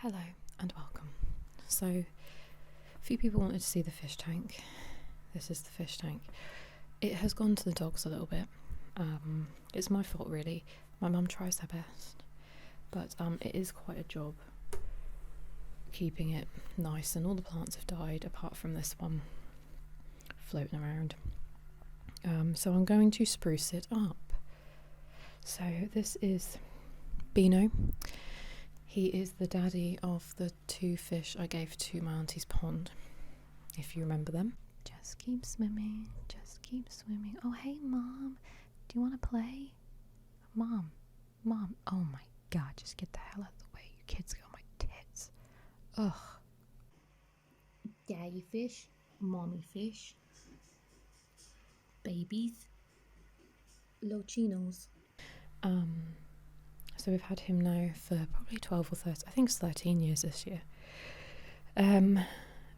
Hello and welcome. So, a few people wanted to see the fish tank. This is the fish tank. It has gone to the dogs a little bit. It's my fault really. My mum tries her best, but it is quite a job keeping it nice, and all the plants have died apart from this one floating around. So I'm going to spruce it up. So this is Beano. He is the daddy of the two fish I gave to my auntie's pond, if you remember them. Just keep swimming, just keep swimming. Oh, hey, Mom, do you want to play? Mom, oh my God, just get the hell out of the way. You kids got my tits. Ugh. Daddy fish, mommy fish, babies, lochinos. So we've had him now for probably 12 or 13, I think it's 13 years this year. And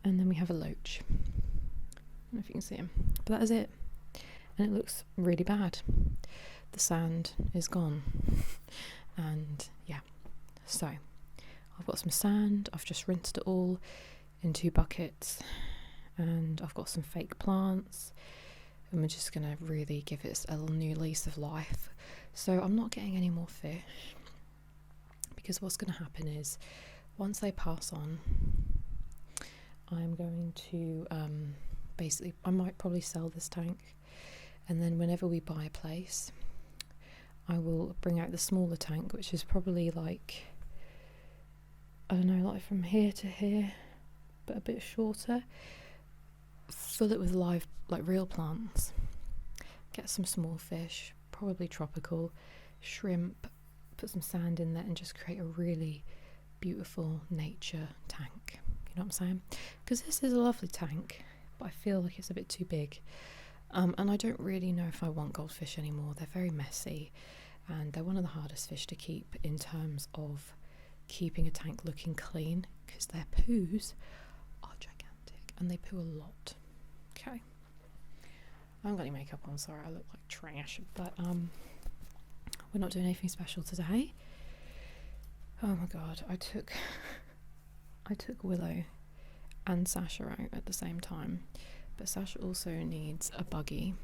then we have a loach. I don't know if you can see him, but that is it. And it looks really bad. The sand is gone. And yeah, so I've got some sand. I've just rinsed it all in 2 buckets. And I've got some fake plants. And we're just going to really give it a little new lease of life. So I'm not getting any more fish, because what's going to happen is once they pass on, I'm going to basically, I might probably sell this tank, and then whenever we buy a place, I will bring out the smaller tank, which is probably like, I don't know, like from here to here, but a bit shorter, fill it with live, like real plants, get some small fish, probably tropical, shrimp, put some sand in there, and just create a really beautiful nature tank. You know what I'm saying? Because this is a lovely tank, but I feel like it's a bit too big. And I don't really know if I want goldfish anymore. They're very messy, and they're one of the hardest fish to keep in terms of keeping a tank looking clean, because their poos are gigantic and they poo a lot. Okay. I haven't got any makeup on, sorry, I look like trash, but we're not doing anything special today. Oh my God, I took Willow and Sasha out at the same time, but Sasha also needs a buggy,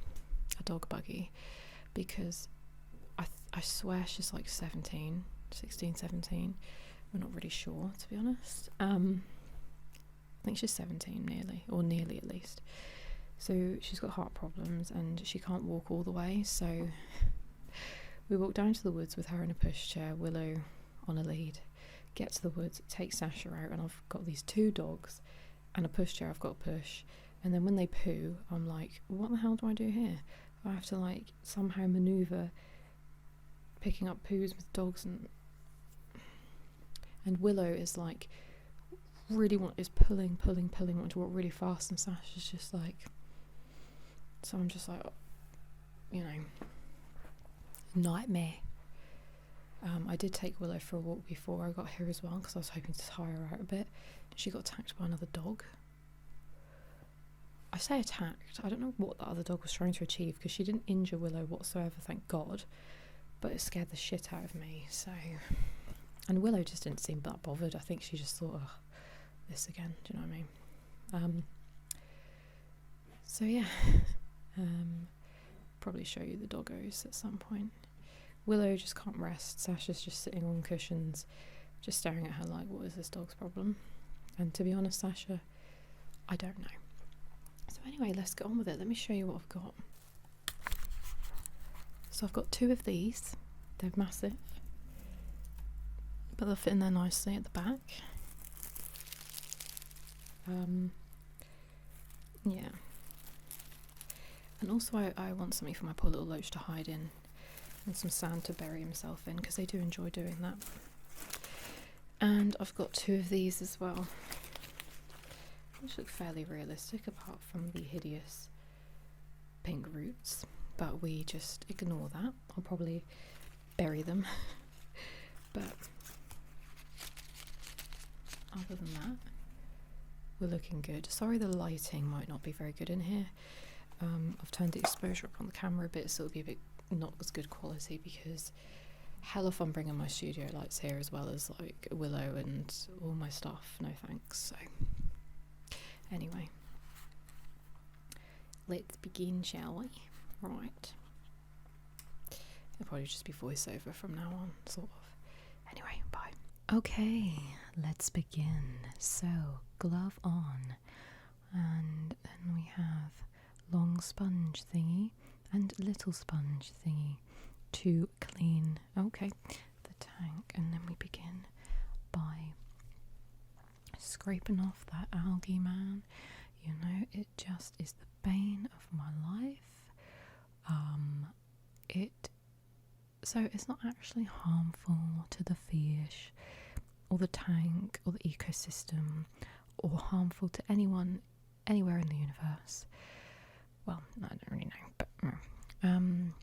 a dog buggy, because I swear she's like 16, 17. We're not really sure, to be honest. I think she's 17 nearly at least. So she's got heart problems and she can't walk all the way, so we walk down to the woods with her in a pushchair, Willow on a lead, get to the woods, take Sasha out, and I've got these 2 dogs and a pushchair I've got to push, and then when they poo, I'm like, what the hell do I do here? I have to like somehow manoeuvre picking up poos with dogs, and Willow is like is pulling, wanting to walk really fast, and Sasha's just like, so I'm just like, you know, nightmare. I did take Willow for a walk before I got here as well, because I was hoping to tire her out a bit. She got attacked by another dog. I say attacked, I don't know what the other dog was trying to achieve, because she didn't injure Willow whatsoever, thank God, but it scared the shit out of me. So, and Willow just didn't seem that bothered. I think she just thought, oh, this again, do you know what I mean? So yeah, probably show you the doggos at some point. Willow just can't rest. Sasha's just sitting on cushions, just staring at her like, what is this dog's problem? And to be honest, Sasha, I don't know. So anyway, let's get on with it. Let me show you what I've got. So I've got 2 of these. They're massive, but they'll fit in there nicely at the back. Yeah. And also I want something for my poor little loach to hide in, and some sand to bury himself in, because they do enjoy doing that. And I've got 2 of these as well, which look fairly realistic apart from the hideous pink roots, but we just ignore that. I'll probably bury them. But other than that, we're looking good. Sorry the lighting might not be very good in here. I've turned the exposure up on the camera a bit, so it'll be a bit not as good quality, because hella fun bringing my studio lights here as well as like Willow and all my stuff. No thanks. So anyway, let's begin, shall we? Right. It'll probably just be voiceover from now on, sort of. Anyway, bye. Okay, let's begin. So, glove on. And then we have long sponge thingy and little sponge thingy to clean, okay, the tank. And then we begin by scraping off that algae, man. You know, it just is the bane of my life. So it's not actually harmful to the fish or the tank or the ecosystem or harmful to anyone anywhere in the universe. Well, I don't really know,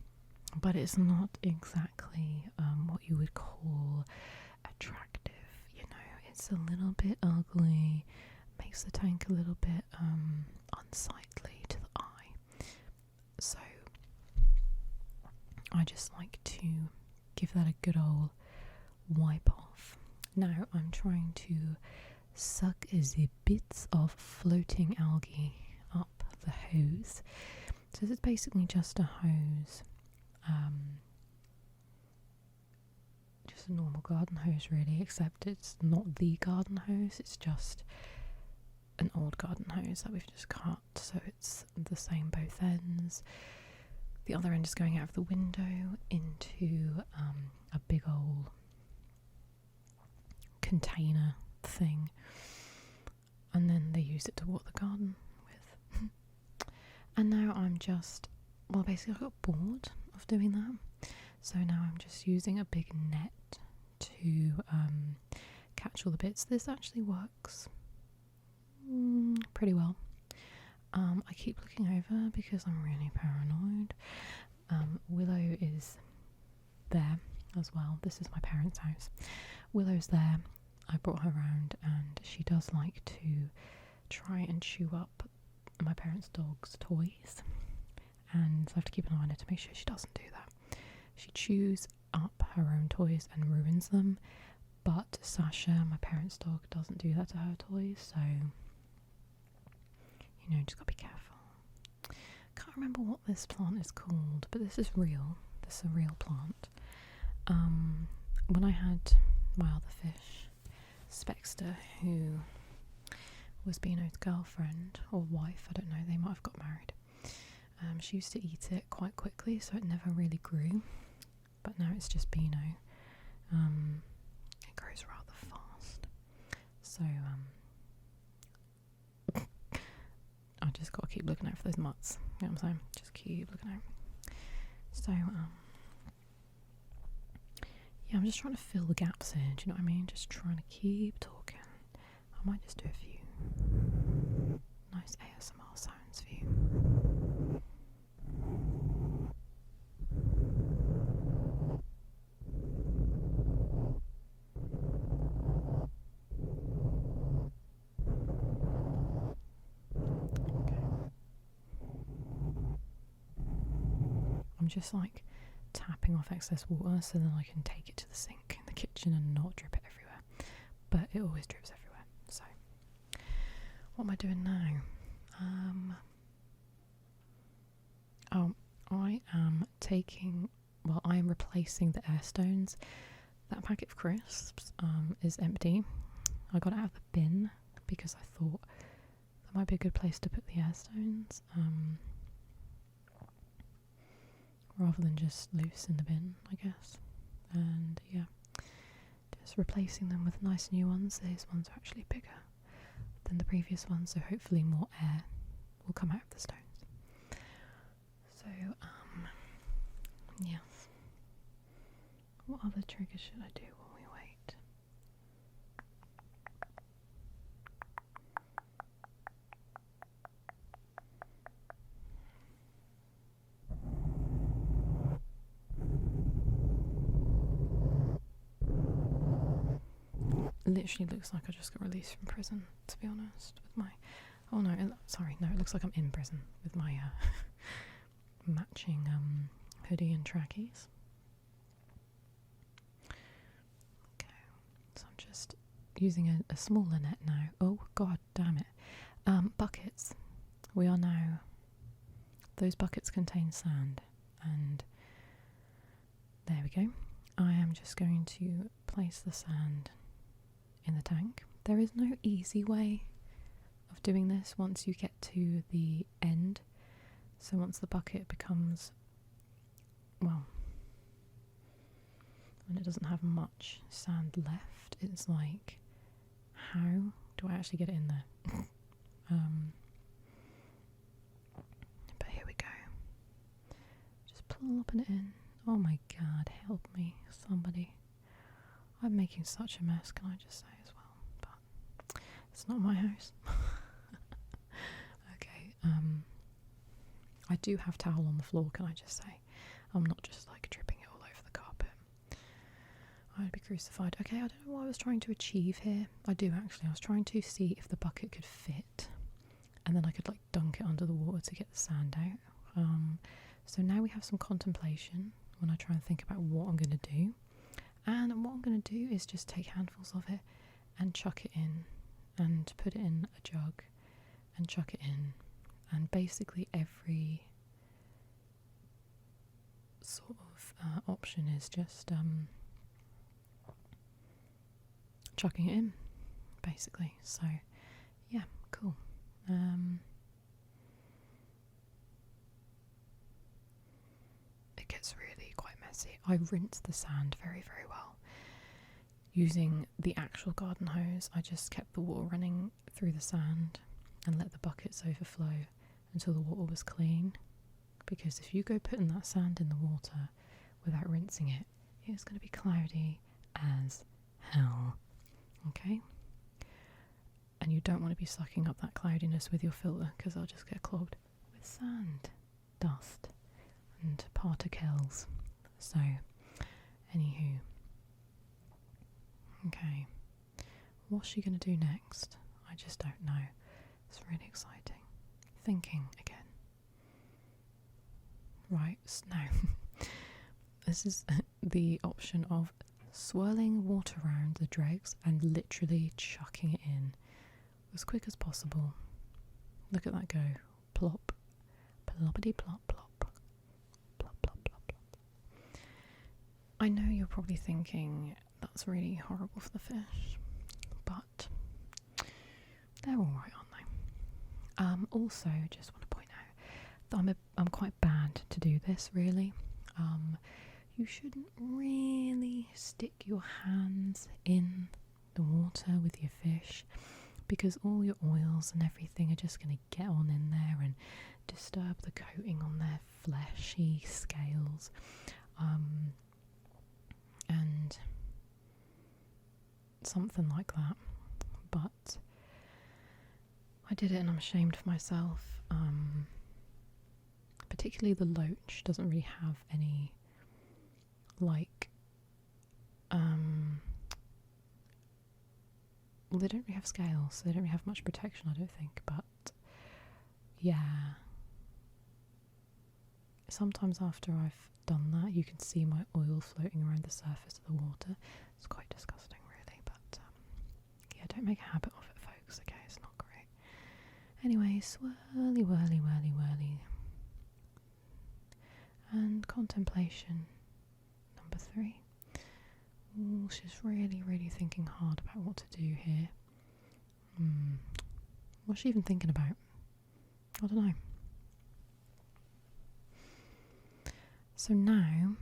but it's not exactly what you would call attractive. You know, it's a little bit ugly, makes the tank a little bit unsightly to the eye. So I just like to give that a good old wipe off. Now I'm trying to suck the bits of floating algae up the hose. So this is basically just a hose, just a normal garden hose really, except it's not the garden hose, it's just an old garden hose that we've just cut, so it's the same both ends. The other end is going out of the window into a big old container thing, and then they use it to water the garden with. And now I'm just, well, basically I got bored of doing that, so now I'm just using a big net to catch all the bits. This actually works pretty well. I keep looking over because I'm really paranoid. Willow is there as well. This is my parents' house. Willow's there. I brought her around and she does like to try and chew up my parents' dog's toys, and so I have to keep an eye on her to make sure she doesn't do that. She chews up her own toys and ruins them, but Sasha, my parents' dog, doesn't do that to her toys, so you know, just gotta be careful. Can't remember what this plant is called, but this is real. This is a real plant. When I had my other fish, Spexter, who was Beano's girlfriend or wife, I don't know, they might have got married. She used to eat it quite quickly, so it never really grew. But now it's just Beano. It grows rather fast. So, I just got to keep looking out for those mutts. You know what I'm saying? Just keep looking out. So, yeah, I'm just trying to fill the gaps in. Do you know what I mean? Just trying to keep talking. I might just do a few nice ASMR sounds for you. I'm just like tapping off excess water so then I can take it to the sink in the kitchen and not drip it everywhere. But it always drips everywhere. So, what am I doing now? I am I am replacing the air stones. That packet of crisps is empty. I got it out of the bin because I thought that might be a good place to put the air stones. Rather than just loose in the bin, I guess. And yeah, just replacing them with nice new ones. These ones are actually bigger than the previous ones, so hopefully more air will come out of the stones. So, yeah. What other triggers should I do while we wait? It literally looks like I just got released from prison, to be honest, with my... Oh no, it looks like I'm in prison with my matching hoodie and trackies. using a smaller net now. Oh god damn it. Buckets. We are now, those buckets contain sand, and there we go. I am just going to place the sand in the tank. There is no easy way of doing this once you get to the end. So once the bucket becomes, well, when it doesn't have much sand left, it's like, how do I actually get it in there? But here we go. Just plopping it in. Oh my god, help me, somebody. I'm making such a mess, can I just say as well? But it's not my house. Okay, I do have towel on the floor, can I just say? I'm not just like dripping it all over the carpet. I'd be crucified. Okay, I don't know what I was trying to achieve here. I do actually. I was trying to see if the bucket could fit, and then I could like dunk it under the water to get the sand out. So now we have some contemplation when I try and think about what I'm going to do. And what I'm going to do is just take handfuls of it and chuck it in, and put it in a jug and chuck it in. And basically every sort of option is just chucking it in, basically. So yeah, cool. It gets really quite messy. I rinse the sand very, very well. Using the actual garden hose, I just kept the water running through the sand and let the buckets overflow until the water was clean. Because if you go putting that sand in the water without rinsing it, it's going to be cloudy as hell. Okay? And you don't want to be sucking up that cloudiness with your filter, because I'll just get clogged with sand, dust, and particles. So, anywho. Okay. What's she going to do next? I just don't know. It's really exciting. Thinking again. Right, so now this is the option of swirling water around the dregs and literally chucking it in as quick as possible. Look at that go. Plop. Ploppity plop plop. Plop plop plop plop. I know you're probably thinking that's really horrible for the fish, but they're alright, aren't they? Also, just want to point out that I'm quite bad to do this, really. You shouldn't really stick your hands in the water with your fish, because all your oils and everything are just going to get on in there and disturb the coating on their fleshy scales. And something like that. But I did it and I'm ashamed of myself. Particularly the loach doesn't really have any like well, they don't really have scales, so they don't really have much protection, I don't think. But yeah, sometimes after I've done that, you can see my oil floating around the surface of the water. It's quite disgusting, really. But yeah, don't make a habit of it, folks. Okay, it's not great. Anyway, swirly, whirly, whirly, whirly. And contemplation, number 3. Ooh, she's really, really thinking hard about what to do here. What's she even thinking about? I don't know. So now,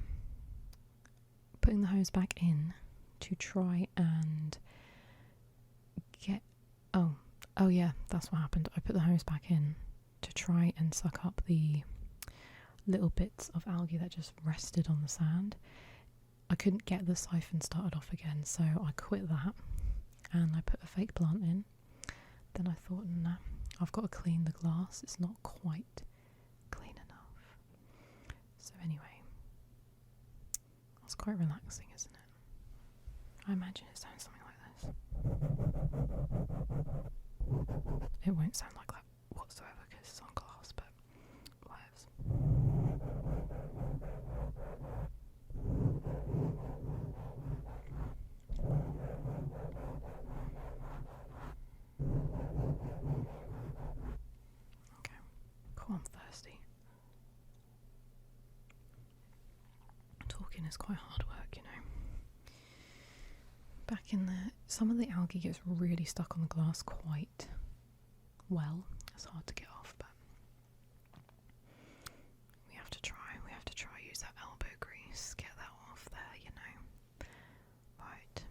putting the hose back in to try and get... Oh yeah, that's what happened. I put the hose back in to try and suck up the little bits of algae that just rested on the sand. I couldn't get the siphon started off again, so I quit that and I put a fake plant in. Then I thought, nah, I've got to clean the glass. It's not quite clean enough. So anyway, it's quite relaxing, isn't it? I imagine it sounds something like this. It won't sound like that whatsoever because it's on glass, but whatevs. Oh, I'm thirsty. Talking is quite hard work, you know. Back in there, some of the algae gets really stuck on the glass quite well. It's hard to get off, but we have to try. Use that elbow grease, get that off there, you know. Right.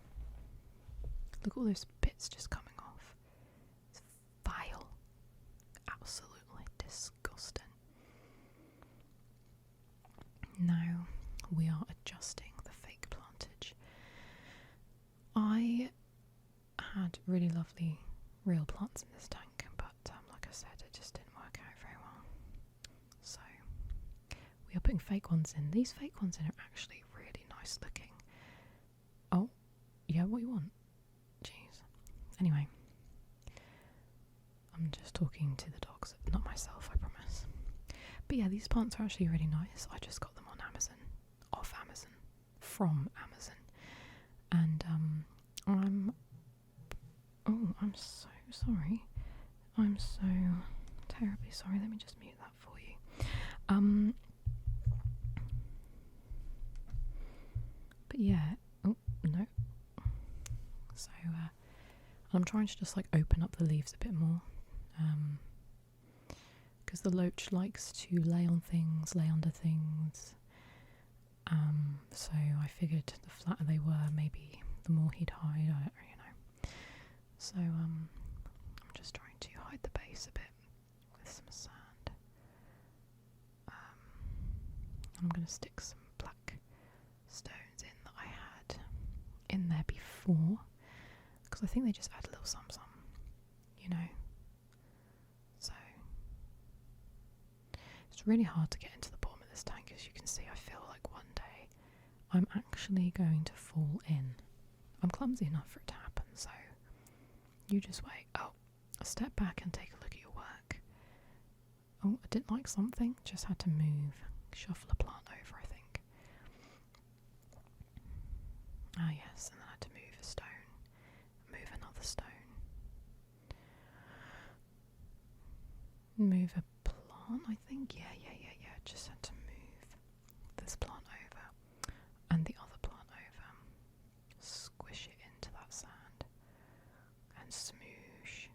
Look at all those bits just coming off. It's vile. Absolutely disgusting. Now we are adjusting the fake plantage. I had really lovely real plants in this tank, but like I said, it just didn't work out very well. So we are putting fake ones in. These fake ones in are actually really nice looking. Oh, yeah, what you want? Jeez. Anyway, I'm just talking to the dogs, not myself, I promise. But yeah, these plants are actually really nice. I just got them on Amazon, from Amazon. And I'm so sorry. I'm so terribly sorry. Let me just mute that for you. But yeah, oh no. So I'm trying to just like open up the leaves a bit more, because the loach likes to lay on things, lay under things. So I figured the flatter they were, maybe the more he'd hide, you know. So I'm just trying to hide the base a bit with some sand. I'm going to stick some black stones in that I had in there before, because I think they just add a little some, you know. So it's really hard to get into the bottom of this tank, as you can see. I feel like one day I'm actually going to fall in. I'm clumsy enough for it to happen, so you just wait. Oh, step back and take a look at your work. Oh, I didn't like something, just had to shuffle a plant over, I think. Ah yes, and then I had to move a stone, move another stone, move a plant, I think. Yeah, just had to move this plant over and the other plant over, squish it into that sand and smoosh.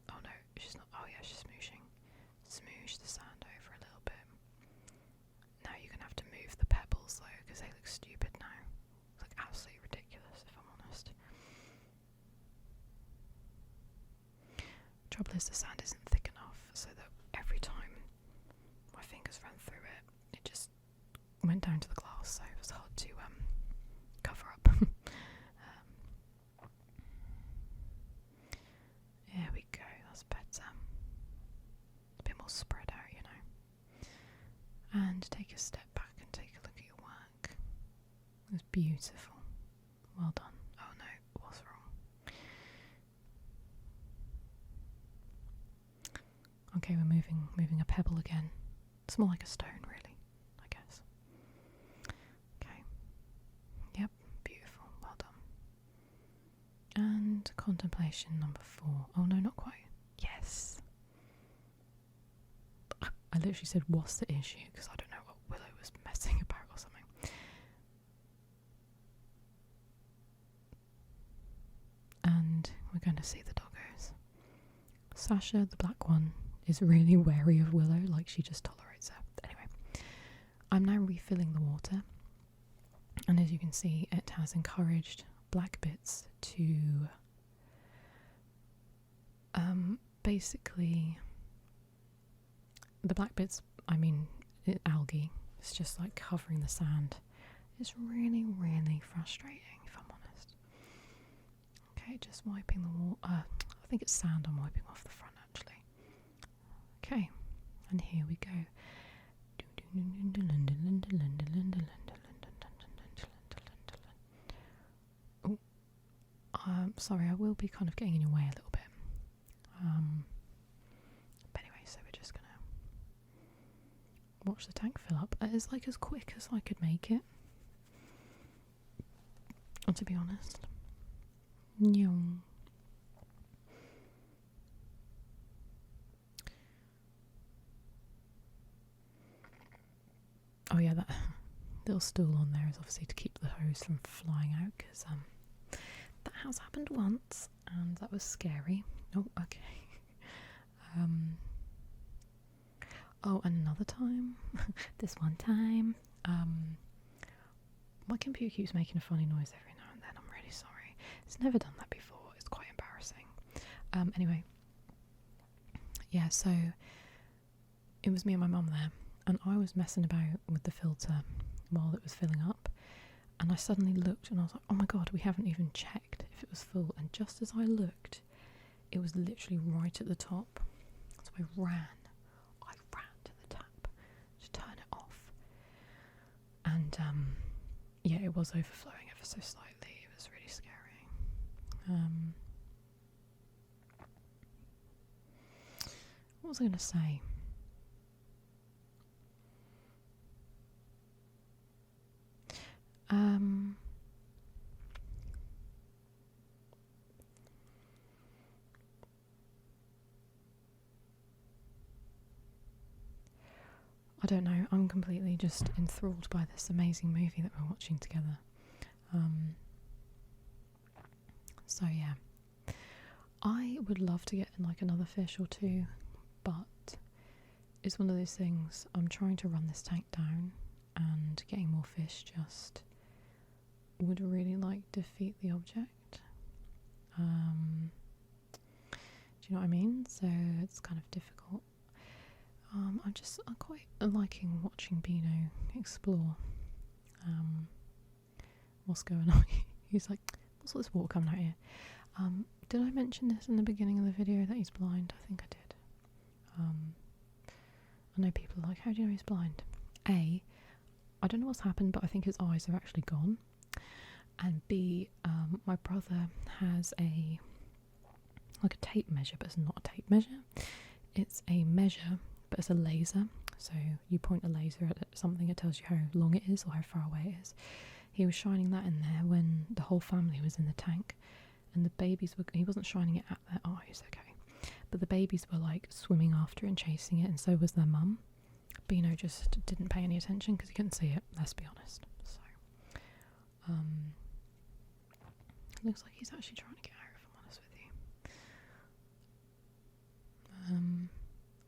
Oh no, she's not. Oh yeah, she's smooshing. Smoosh the sand over a little bit. Now you're gonna have to move the pebbles though, because they look stupid now. They look absolutely ridiculous, if I'm honest. Trouble is, the sand isn't thick enough, so that every time my fingers ran through it, it just went down to the glass, so it was hard to cover up. There we go, that's better. A bit more spread out, you know. And take a step back and take a look at your work. It was beautiful. Well done. Oh no, it was wrong. Okay, we're moving a pebble again. It's more like a stone, really, I guess. Okay. Yep, beautiful. Well done. And contemplation number 4. Oh no, not quite. Yes. I literally said, what's the issue? Because I don't know what Willow was messing about or something. And we're going to see the doggos. Sasha, the black one, is really wary of Willow, like she just tolerates her. Anyway, I'm now refilling the water, and as you can see, it has encouraged black bits to basically, the black bits, I mean algae, it's just like covering the sand. It's really, really frustrating, if I'm honest. Okay, just wiping the water. I think it's sand I'm wiping off the front, actually. Okay, and here we go. Oh, sorry, I will be kind of getting in your way a little bit. But anyway, so we're just gonna watch the tank fill up. It's like as quick as I could make it, to be honest. Nyong. yeah, that little stool on there is obviously to keep the hose from flying out, because that has happened once and that was scary. Oh, okay. Oh, another time. This one time, my computer keeps making a funny noise every now and then. I'm really sorry. It's never done that before. It's quite embarrassing. Anyway, yeah, so it was me and my mum there, and I was messing about with the filter while it was filling up, and I suddenly looked and I was like, oh my god, we haven't even checked if it was full. And just as I looked, it was literally right at the top. So I ran to the tap to turn it off, and yeah, it was overflowing ever so slightly. It was really scary. What was I going to say? I don't know, I'm completely just enthralled by this amazing movie that we're watching together. So yeah, I would love to get like another fish or two, but it's one of those things, I'm trying to run this tank down, and getting more fish just would really like defeat the object. Do you know what I mean? So it's kind of difficult. I'm quite liking watching Beano explore. What's going on? He's like, what's all this water coming out here? Did I mention this in the beginning of the video that he's blind? I think I did. I know people are like, how do you know he's blind? A, I don't know what's happened, but I think his eyes are actually gone. And B, my brother has a tape measure, but it's not a tape measure. It's a measure, but it's a laser. So you point a laser at something, it tells you how long it is or how far away it is. He was shining that in there when the whole family was in the tank, and the babies were, he wasn't shining it at their eyes, okay, but the babies were like swimming after it and chasing it, and so was their mum. Beano just didn't pay any attention because he couldn't see it, let's be honest. So it looks like he's actually trying to get out, if I'm honest with you.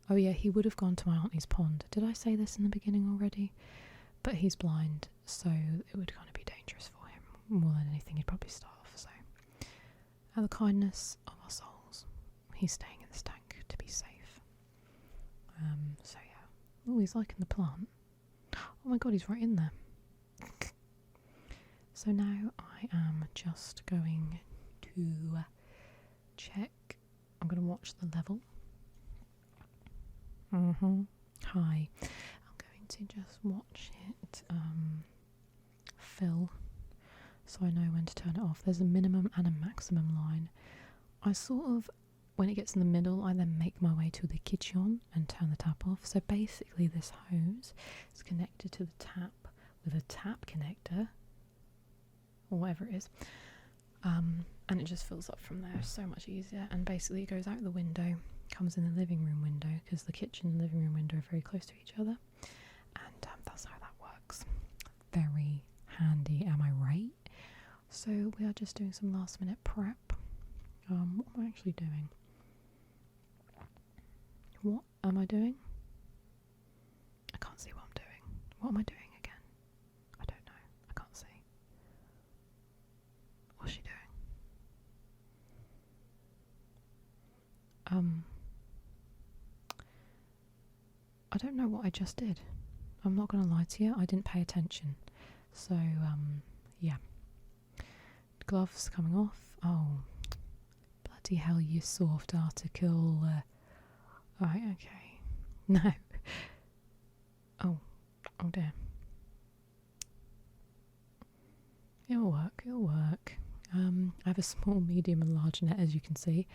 Oh yeah, he would have gone to my auntie's pond. Did I say this in the beginning already? But he's blind, so it would kind of be dangerous for him. More than anything, he'd probably starve. So, out of the kindness of our souls, he's staying in this tank to be safe. So yeah. Oh, he's liking the plant. Oh my god, he's right in there. So now I am just going to check. I'm going to watch the level. Hi. I'm going to just watch it fill, so I know when to turn it off. There's a minimum and a maximum line. I sort of, when it gets in the middle, I then make my way to the kitchen and turn the tap off. So basically this hose is connected to the tap with a tap connector, or whatever it is, and it just fills up from there. So much easier. And basically it goes out the window, comes in the living room window, because the kitchen and the living room window are very close to each other, and that's how that works. Very handy, am I right? So we are just doing some last minute prep. What am I actually doing? What am I doing? I can't see what I'm doing. What am I doing again? I don't know. I can't see. What's she doing? I don't know what I just did. I'm not going to lie to you, I didn't pay attention. So, yeah. Gloves coming off. Oh, bloody hell, you soft article. Right, okay. No. Oh dear. It'll work. I have a small, medium and large net, as you can see.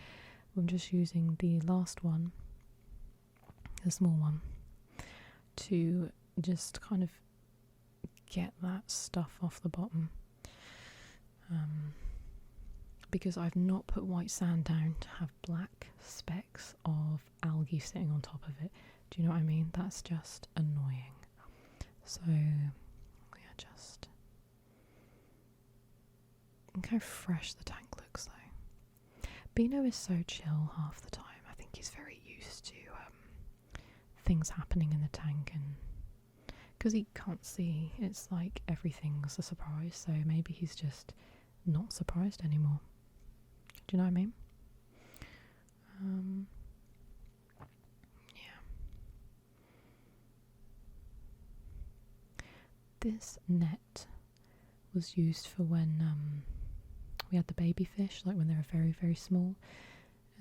I'm just using the last one, the small one, to just kind of get that stuff off the bottom, because I've not put white sand down to have black specks of algae sitting on top of it. Do you know what I mean? That's just annoying. So we are just. Look how fresh the tank looks though. Bino is so chill half the time. I think he's very used to things happening in the tank, and because he can't see, it's like everything's a surprise, so maybe he's just not surprised anymore. Do you know what I mean? Yeah. This net was used for when we had the baby fish, like when they were very, very small,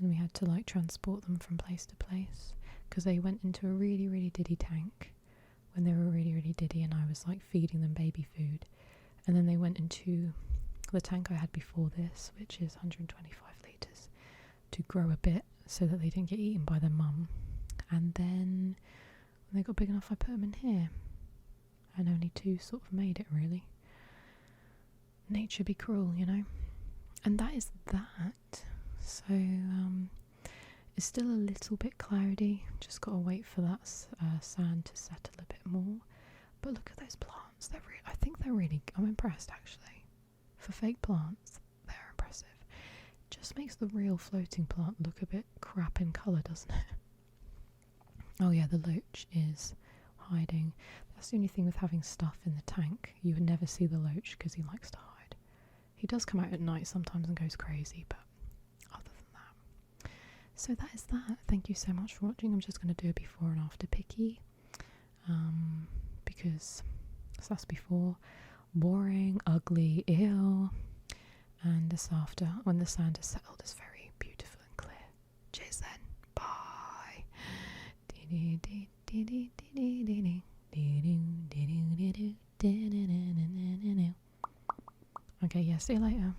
and we had to like transport them from place to place, because they went into a really, really diddy tank when they were really, really diddy, and I was like feeding them baby food, and then they went into the tank I had before this, which is 125 litres, to grow a bit so that they didn't get eaten by their mum. And then when they got big enough, I put them in here, and only 2 sort of made it, really. Nature be cruel, you know. And that is that. So it's still a little bit cloudy, just gotta wait for that sand to settle a bit more. But look at those plants, I think they're really, I'm impressed actually. For fake plants, they're impressive. Just makes the real floating plant look a bit crap in colour, doesn't it? Oh yeah, the loach is hiding. That's the only thing with having stuff in the tank. You would never see the loach because he likes to hide. He does come out at night sometimes and goes crazy, but other than that. So that is that. Thank you so much for watching. I'm just going to do a before and after picky. Because that's before. Boring, ugly, ew. And this after, when the sand is settled, is very beautiful and clear. Cheers then. Bye. Okay, yeah, see you later.